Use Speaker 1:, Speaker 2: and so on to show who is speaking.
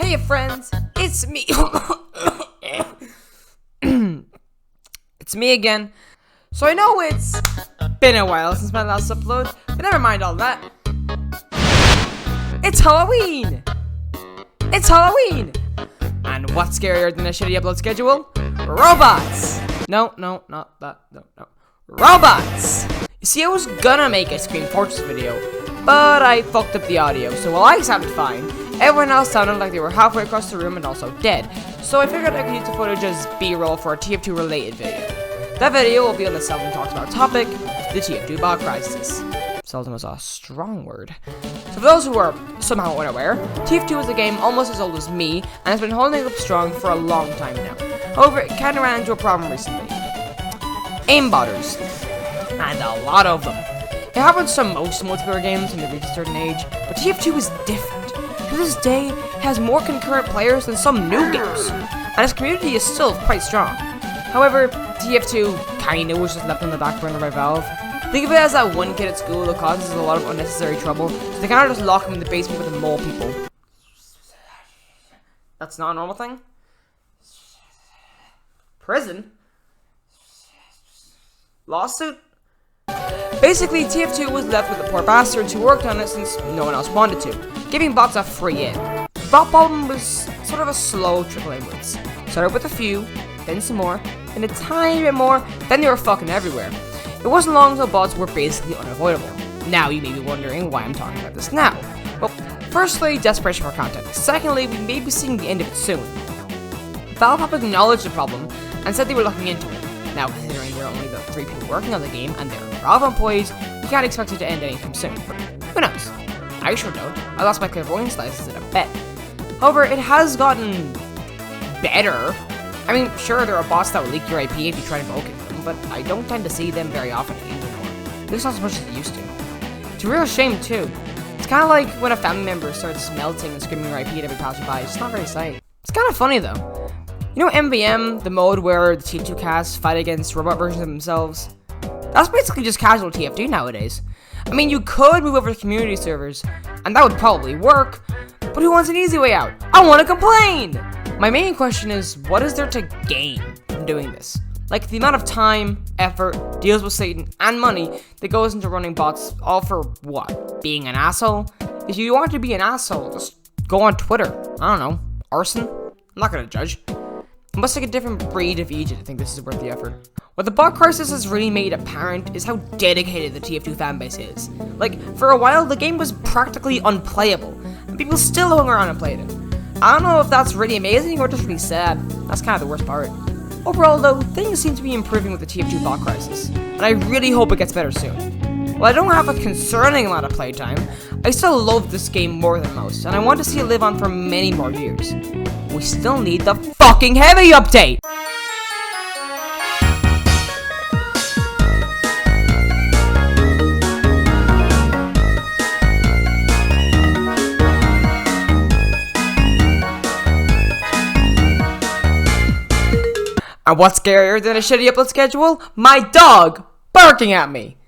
Speaker 1: Hey friends, it's me. It's me again. So I know it's been a while since my last upload, but never mind all that. It's Halloween! It's Halloween! And what's scarier than a shitty upload schedule? Robots! No, not that. No. Robots! You see, I was gonna make a Scream Fortress video, but I fucked up the audio, so while I sounded fine, everyone else sounded like they were halfway across the room and also dead. So I figured I could use the footage as B-roll for a TF2 related video. That video will be on the seldom talked about topic, the TF2 Bot Crisis. Seldom is a strong word. So for those who are somehow unaware, TF2 is a game almost as old as me, and has been holding up strong for a long time now. However, it kinda ran into a problem recently. Aimbotters. And a lot of them. It happens to most multiplayer games when they reach a certain age, but TF2 is different. To this day, it has more concurrent players than some new games, and its community is still quite strong. However, TF2 kinda was just left on the back burner by Valve. Think of it as that one kid at school that causes a lot of unnecessary trouble, so they kinda just lock him in the basement with the mole people. That's not a normal thing? Prison? Lawsuit? Basically, TF2 was left with the poor bastards who worked on it since no one else wanted to, giving bots a free in. Bot problem was sort of a slow trickle inwards. Started with a few, then some more, then a tiny bit more, then they were fucking everywhere. It wasn't long until bots were basically unavoidable. Now you may be wondering why I'm talking about this now. Well, firstly, desperation for content. Secondly, we may be seeing the end of it soon. Valve have acknowledged the problem and said they were looking into it. Now, considering there are only the 3 people working on the game and they're Valve employees, you can't expect it to end anytime soon. But who knows? I sure don't. I lost my clairvoyance license in a bet. However, it has gotten better. I mean, sure, there are bots that will leak your IP if you try to invoke it, but I don't tend to see them very often anymore. At least not as much as it used to. It's a real shame, too. It's kind of like when a family member starts melting and screaming your IP at every passerby. It's not very safe. It's kind of funny, though. You know MVM, the mode where the TF2 casts fight against robot versions of themselves? That's basically just casual TF2 nowadays. I mean, you could move over to community servers, and that would probably work, but who wants an easy way out? I want to complain! My main question is, what is there to gain from doing this? Like, the amount of time, effort, deals with Satan, and money that goes into running bots, all for what? Being an asshole? If you want to be an asshole, just go on Twitter. I don't know. Arson? I'm not gonna judge. It must take a different breed of Egypt to think this is worth the effort. What the Bot Crisis has really made apparent is how dedicated the TF2 fanbase is. Like, for a while, the game was practically unplayable, and people still hung around and played it. I don't know if that's really amazing or just really sad. That's kind of the worst part. Overall, though, things seem to be improving with the TF2 Bot Crisis, and I really hope it gets better soon. While I don't have a concerning amount of playtime, I still love this game more than most, and I want to see it live on for many more years. We still need the fucking heavy update! And what's scarier than a shitty upload schedule? My dog barking at me!